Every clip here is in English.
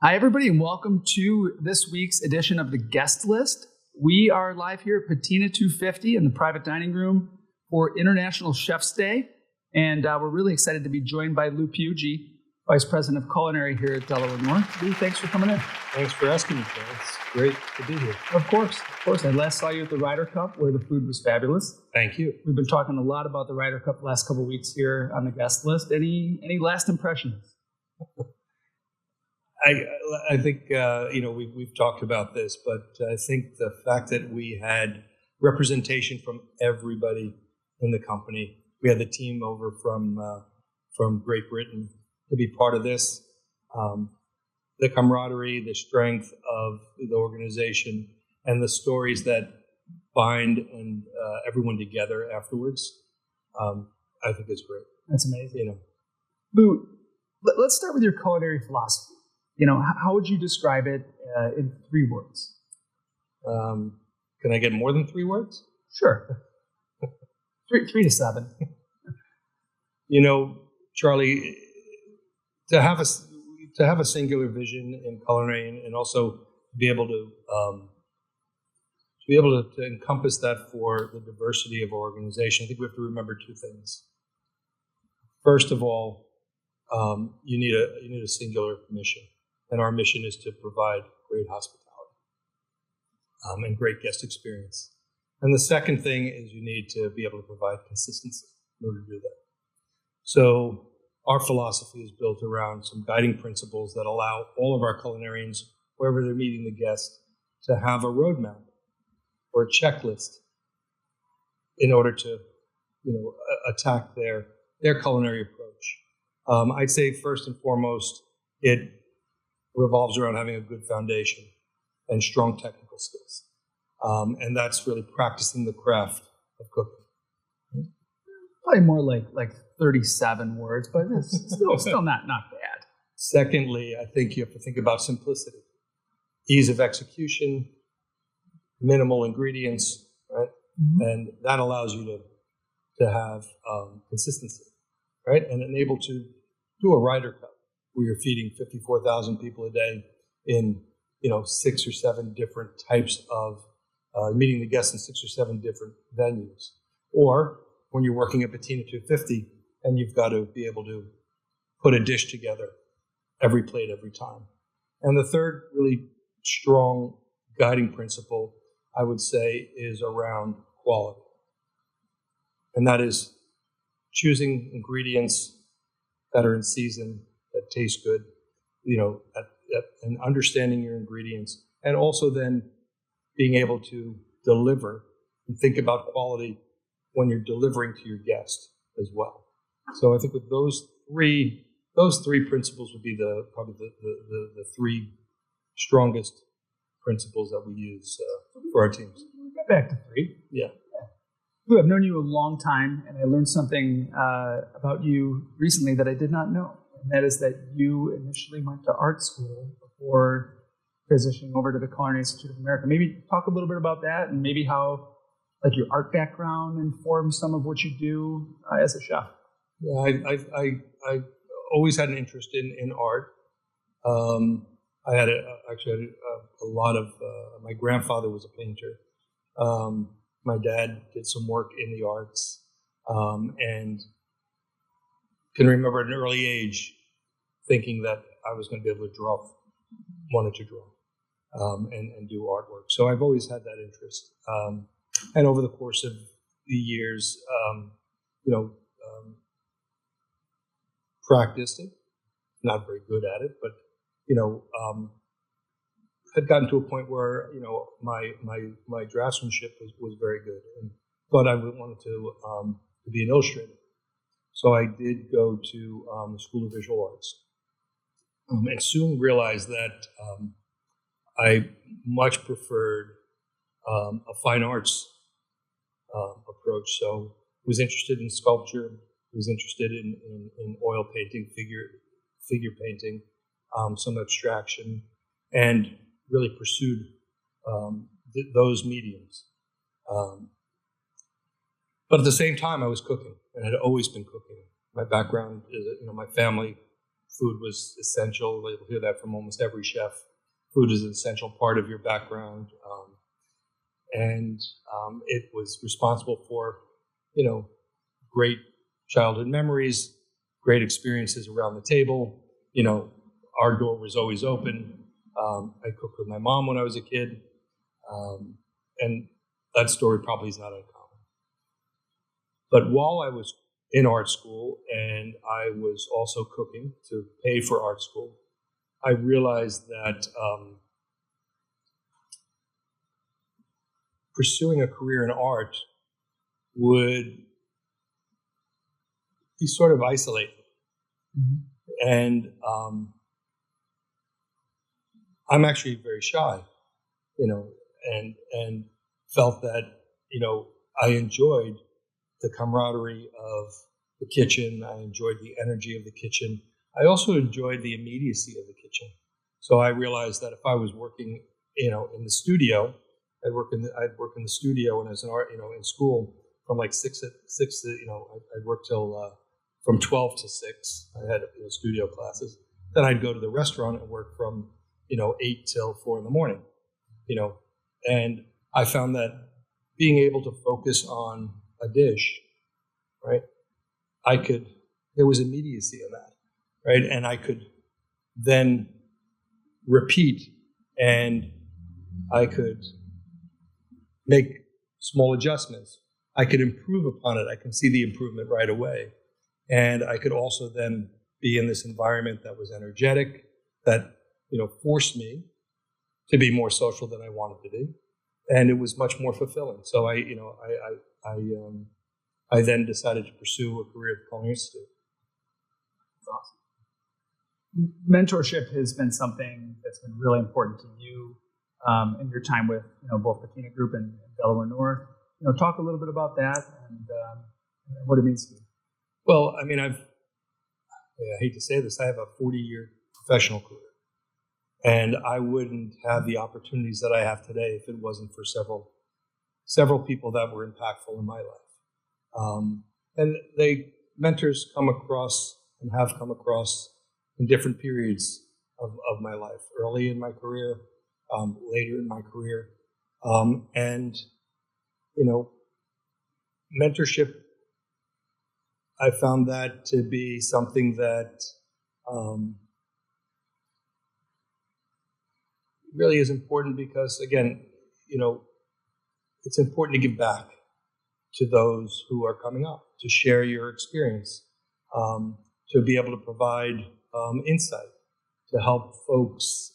Hi, everybody, and welcome to this week's edition of the Guest List. We are live here at Patina 250 in the private dining room for International Chef's Day, and we're really excited to be joined by Lou Piuggi, Vice President of Culinary here at Delaware North. Lou, thanks for coming in. Thanks for asking me, Phil. It's great to be here. Of course. I last saw you at the Ryder Cup, where the food was fabulous. Thank you. We've been talking a lot about the Ryder Cup the last couple of weeks here on the Guest List. Any last impressions? I think we've talked about this, but I think the fact that we had representation from everybody in the company, we had the team over from Great Britain to be part of this, the camaraderie, the strength of the organization, and the stories that bind and everyone together afterwards. I think is great. That's amazing. Lou, let's start with your culinary philosophy. How would you describe it in 3 words? Can I get more than 3 words? Sure. 3 to 7. Charlie, to have a singular vision in culinary and also be able to encompass that for the diversity of our organization, I think we have to remember 2 things. First of all, you need a singular mission. And our mission is to provide great hospitality and great guest experience. And the second thing is you need to be able to provide consistency in order to do that. So our philosophy is built around some guiding principles that allow all of our culinarians, wherever they're meeting the guest, to have a roadmap or a checklist in order to attack their culinary approach. I'd say first and foremost, it revolves around having a good foundation and strong technical skills. And that's really practicing the craft of cooking. Probably more like 37 words, but it's still not bad. Secondly, I think you have to think about simplicity, ease of execution, minimal ingredients, right? Mm-hmm. And that allows you to have consistency, right? And enable to do a Ryder Cup, where you're feeding 54,000 people a day in 6 or 7 different types of meeting the guests in 6 or 7 different venues, or when you're working at Patina 250 and you've got to be able to put a dish together every plate every time. And the third really strong guiding principle, I would say, is around quality, and that is choosing ingredients that are in season, that taste good, and understanding your ingredients, and also then being able to deliver and think about quality when you're delivering to your guest as well. So I think with those three principles would be probably the 3 strongest principles that we use for our teams. We'll get back to 3. Yeah. Lou, I've known you a long time, and I learned something about you recently that I did not know. And that is that you initially went to art school before transitioning over to the Culinary Institute of America. Maybe talk a little bit about that and maybe how your art background informs some of what you do as a chef. Yeah, I always had an interest in art. I had a lot of, my grandfather was a painter. My dad did some work in the arts, and can remember at an early age thinking that I was going to be able to wanted to draw and do artwork. So I've always had that interest. And over the course of the years, practiced it, not very good at it, but, had gotten to a point where, my draftsmanship was very good and thought I wanted to be an illustrator. So I did go to the School of Visual Arts and soon realized that I much preferred a fine arts approach. So was interested in sculpture, was interested in oil painting, figure painting, some abstraction, and really pursued those mediums. But at the same time, I was cooking, and had always been cooking. My background is, my family food was essential. You'll hear that from almost every chef. Food is an essential part of your background. And it was responsible for, great childhood memories, great experiences around the table. Our door was always open. I cooked with my mom when I was a kid. And that story probably is not uncommon. But while I was in art school and I was also cooking to pay for art school, I realized that pursuing a career in art would be sort of isolating. Mm-hmm. And I'm actually very shy, and felt that, I enjoyed the camaraderie of the kitchen. I enjoyed the energy of the kitchen. I also enjoyed the immediacy of the kitchen. So I realized that if I was working, in the studio, I'd work in the studio when I was in art, in school from like six to, I'd work till from 12 to 6. I had studio classes. Then I'd go to the restaurant and work from 8 till 4 in the morning. And I found that being able to focus on a dish, right? There was immediacy in that, right? And I could then repeat, and I could make small adjustments. I could improve upon it. I can see the improvement right away. And I could also then be in this environment that was energetic, that, forced me to be more social than I wanted to be. And it was much more fulfilling. So I then decided to pursue a career at the Culinary Institute. That's awesome. Mentorship has been something that's been really important to you in your time with both Patina Group and Delaware North. Talk a little bit about that and what it means to you. Well, I mean, I hate to say this, I have a 40-year professional career. And I wouldn't have the opportunities that I have today if it wasn't for several people that were impactful in my life. And mentors come across and have come across in different periods of my life, early in my career, later in my career. And mentorship, I found that to be something that really is important because, again, it's important to give back to those who are coming up, to share your experience, to be able to provide insight, to help folks,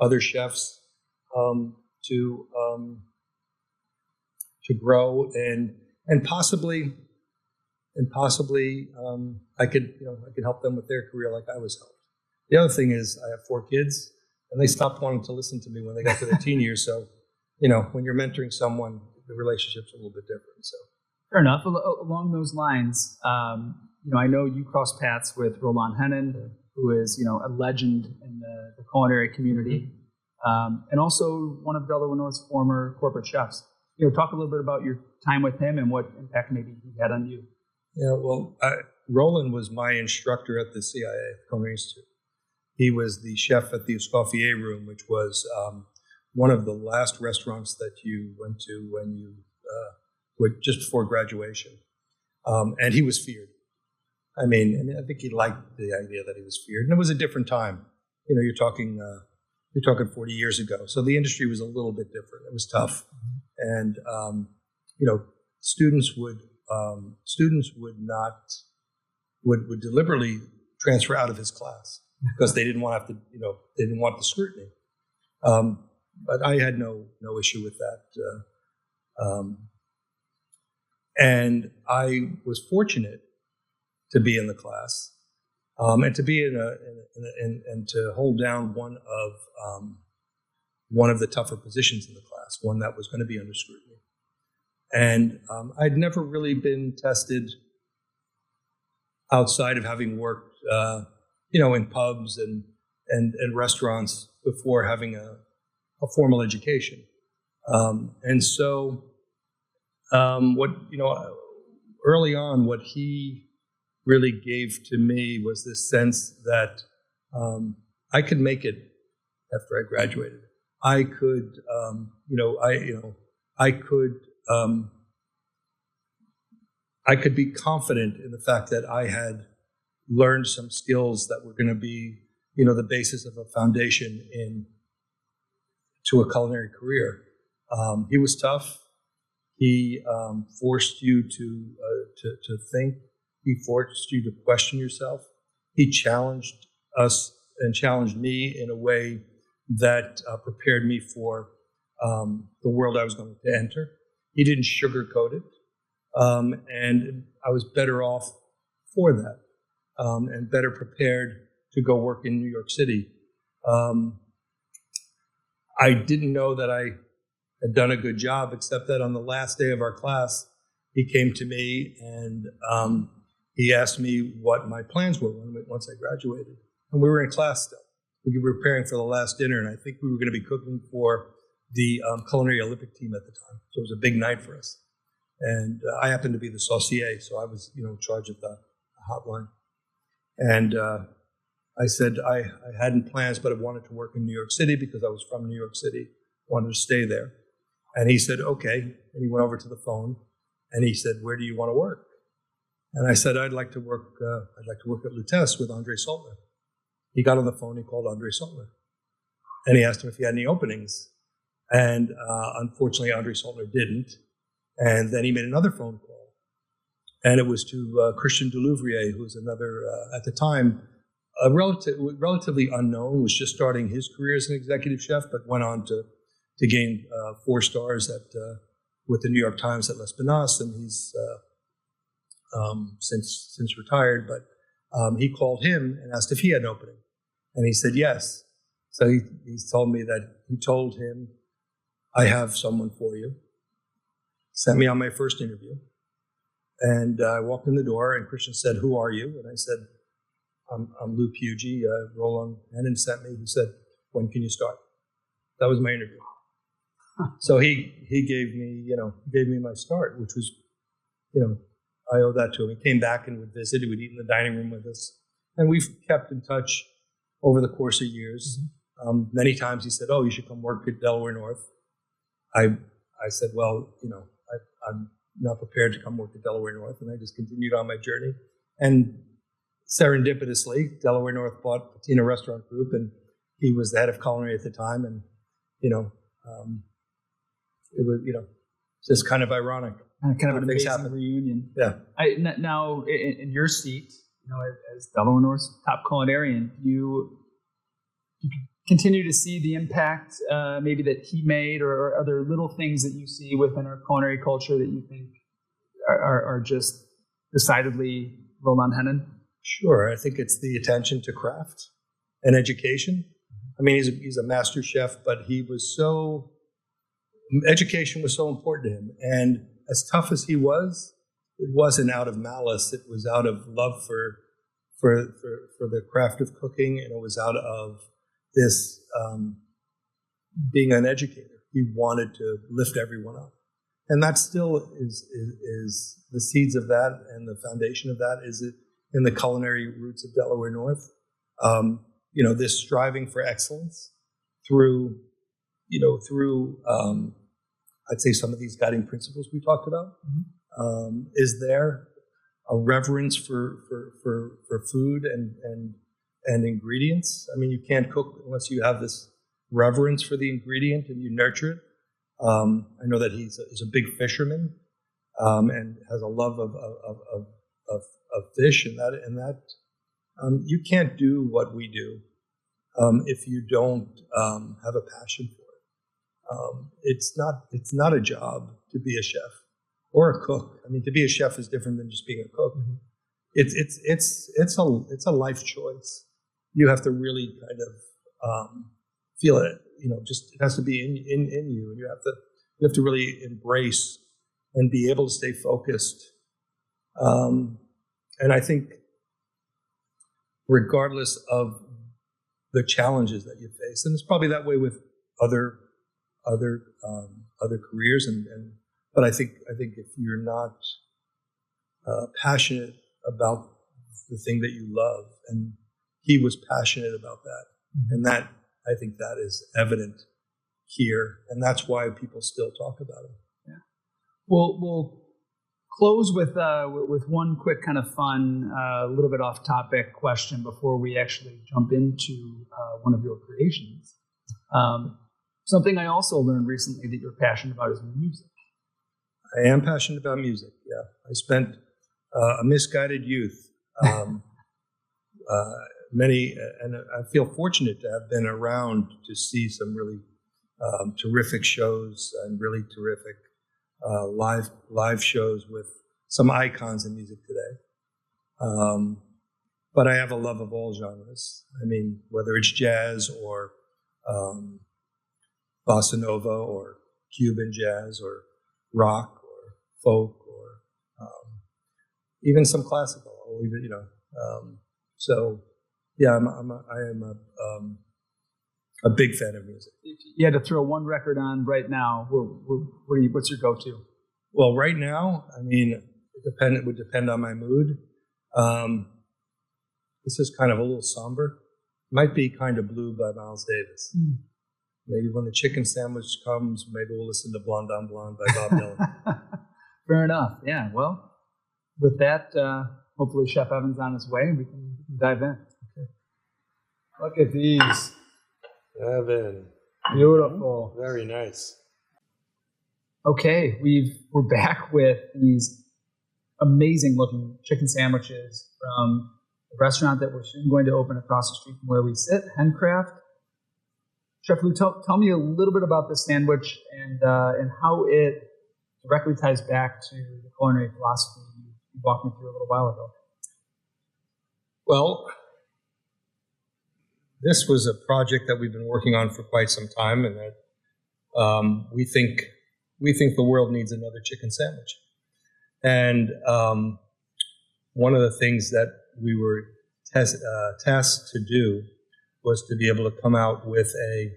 other chefs, to grow and possibly I could help them with their career like I was helped. The other thing is I have 4 kids. And they stopped wanting to listen to me when they got to their teen years. So, when you're mentoring someone, the relationship's a little bit different. So, fair enough. Along those lines, I know you crossed paths with Roland Hennen, who is, a legend in the culinary community, and also one of Delaware North's former corporate chefs. Talk a little bit about your time with him and what impact maybe he had on you. Yeah, well, Roland was my instructor at the CIA, Culinary Institute. He was the chef at the Escoffier Room, which was one of the last restaurants that you went to when you were just before graduation. And he was feared. I think he liked the idea that he was feared. And it was a different time. You're talking 40 years ago. So the industry was a little bit different. It was tough. And, students would deliberately transfer out of his class, because they didn't want they didn't want the scrutiny. But I had no issue with that. And I was fortunate to be in the class, and to be and to hold down one of the tougher positions in the class, one that was going to be under scrutiny. And I'd never really been tested outside of having worked in pubs and restaurants before having a formal education. And so early on, what he really gave to me was this sense that I could make it after I graduated. I could, I could be confident in the fact that I had learned some skills that were going to be, the basis of a foundation to a culinary career. He was tough. He forced you to think. He forced you to question yourself. He challenged us and challenged me in a way that prepared me for the world I was going to enter. He didn't sugarcoat it. And I was better off for that and better prepared to go work in New York City. I didn't know that I had done a good job, except that on the last day of our class, he came to me and he asked me what my plans were once I graduated. And we were in class still. We were preparing for the last dinner, and I think we were going to be cooking for the culinary Olympic team at the time. So it was a big night for us. And I happened to be the saucier, so I was, in charge of the hotline. And I said I hadn't plans, but I wanted to work in New York City because I was from New York City, wanted to stay there. And he said, okay. And he went over to the phone, and he said, where do you want to work? And I said, I'd like to work at Lutece with Andre Saltner. He got on the phone, he called Andre Saltner. And he asked him if he had any openings. And unfortunately, Andre Saltner didn't. And then he made another phone call. And it was to Christian Delouvrier, who was another, at the time, relatively unknown, was just starting his career as an executive chef, but went on to gain 4 stars with the New York Times at L'Espinasse, and he's since retired. But he called him and asked if he had an opening, and he said yes. So he told me that he told him, I have someone for you. Sent me on my first interview. And I walked in the door, and Christian said, who are you? And I said, I'm Lou Piuggi, Roland Hennon sent me. He said, when can you start? That was my interview. So he gave me my start, which was, I owe that to him. He came back and would visit. He would eat in the dining room with us. And we've kept in touch over the course of years. Many times he said, oh, you should come work at Delaware North. I said, well, I'm not prepared to come work at Delaware North. And I just continued on my journey. And serendipitously, Delaware North bought Patina Restaurant Group, and he was the head of culinary at the time. And, it was, just kind of ironic. Kind of an amazing reunion. Yeah. Now, in your seat, as Delaware North's top culinarian, you continue to see the impact maybe that he made, or other little things that you see within our culinary culture that you think are just decidedly Roland Hennon? Sure. I think it's the attention to craft and education. I mean, he's a master chef, but education was so important to him. And as tough as he was, it wasn't out of malice. It was out of love for the craft of cooking, and it was out of this being an educator. He wanted to lift everyone up, and that still is the seeds of that, and the foundation of that is in the culinary roots of Delaware North. This striving for excellence through I'd say some of these guiding principles we talked about. Is there a reverence for food and ingredients? I mean, you can't cook unless you have this reverence for the ingredient and you nurture it. I know that he's a big fisherman and has a love of fish, and that you can't do what we do if you don't have a passion for it. It's not a job to be a chef or a cook. I mean, to be a chef is different than just being a cook. It's a life choice. You have to really kind of feel it. Just it has to be in you, and you have to really embrace and be able to stay focused. And I think, regardless of the challenges that you face, and it's probably that way with other careers, but I think if you're not passionate about the thing that you love. And he was passionate about that. And that, I think that is evident here. And that's why people still talk about him. Yeah. We'll close with one quick kind of fun, a little bit off topic question before we actually jump into one of your creations. Something I also learned recently that you're passionate about is music. I am passionate about music, yeah. I spent a misguided youth. And I feel fortunate to have been around to see some really terrific shows and really terrific live shows with some icons in music today. But I have a love of all genres. I mean, whether it's jazz or bossa nova or Cuban jazz or rock or folk or even some classical. I'll leave it, so yeah, I am a big fan of music. If you had to throw one record on right now, what's your go-to? Well, right now, I mean, it would depend on my mood. This is kind of a little somber. Might be Kind of Blue by Miles Davis. Maybe when the chicken sandwich comes, maybe we'll listen to Blonde on Blonde by Bob Dylan. Fair enough. Yeah. Well, with that, hopefully Chef Evan's on his way and we can dive in. Okay. Look at these. Evan. Beautiful. Very nice. Okay, we're back with these amazing looking chicken sandwiches from the restaurant that we're soon going to open across the street from where we sit, Hencraft. Chef Lou, tell me a little bit about this sandwich and how it directly ties back to the culinary philosophy you walked me through a little while ago. Well, this was a project that we've been working on for quite some time, and that we think the world needs another chicken sandwich. And one of the things that we were tasked to do was to be able to come out with a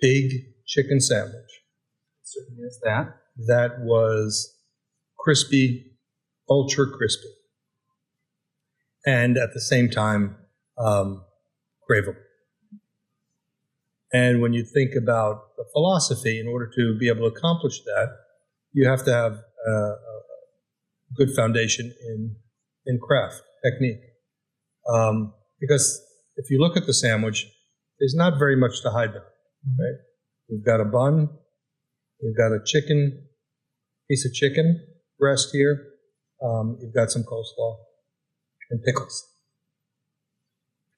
big chicken sandwich. It certainly is that. That was crispy, ultra crispy, and at the same time, craveable. And when you think about the philosophy, in order to be able to accomplish that, you have to have a good foundation in craft, technique. Because if you look at the sandwich, there's not very much to hide behind, right? You've got a bun, you've got a piece of chicken breast here, you've got some coleslaw and pickles.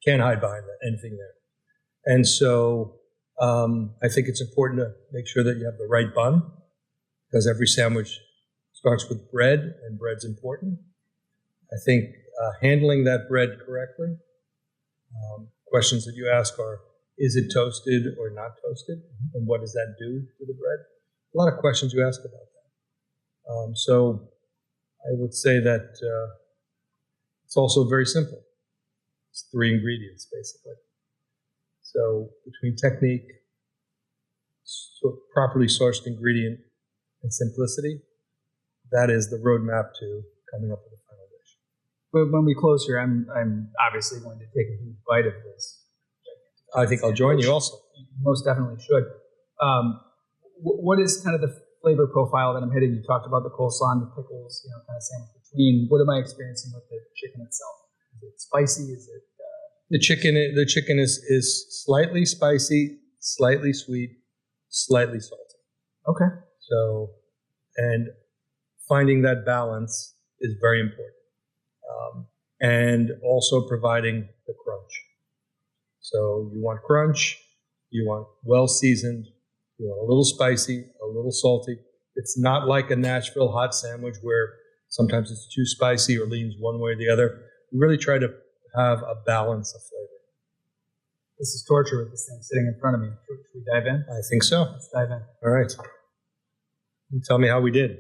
Can't hide behind anything there. And so I think it's important to make sure that you have the right bun, because every sandwich starts with bread, and bread's important. I think handling that bread correctly, questions that you ask are, is it toasted or not toasted? And what does that do to the bread? A lot of questions you ask about that. So I would say that it's also very simple. It's 3 ingredients, basically. So between technique, properly sourced ingredient, and simplicity, that is the roadmap to coming up with a final dish. But when we close here, I'm obviously going to take a huge bite of this. I think I'll join you also. You most definitely should. What is kind of the flavor profile that I'm hitting? You talked about the coleslaw and the pickles, kind of sandwich between. What am I experiencing with the chicken itself? Is it spicy? Is it the chicken is slightly spicy, slightly sweet, slightly salty. Okay. So, and finding that balance is very important. And also providing the crunch. So you want crunch, you want well seasoned, you want a little spicy, a little salty. It's not like a Nashville hot sandwich where sometimes it's too spicy or leans one way or the other. We really try to have a balance of flavor. This is torture with this thing sitting in front of me. Should we dive in? I think so. Let's dive in. All right. You tell me how we did.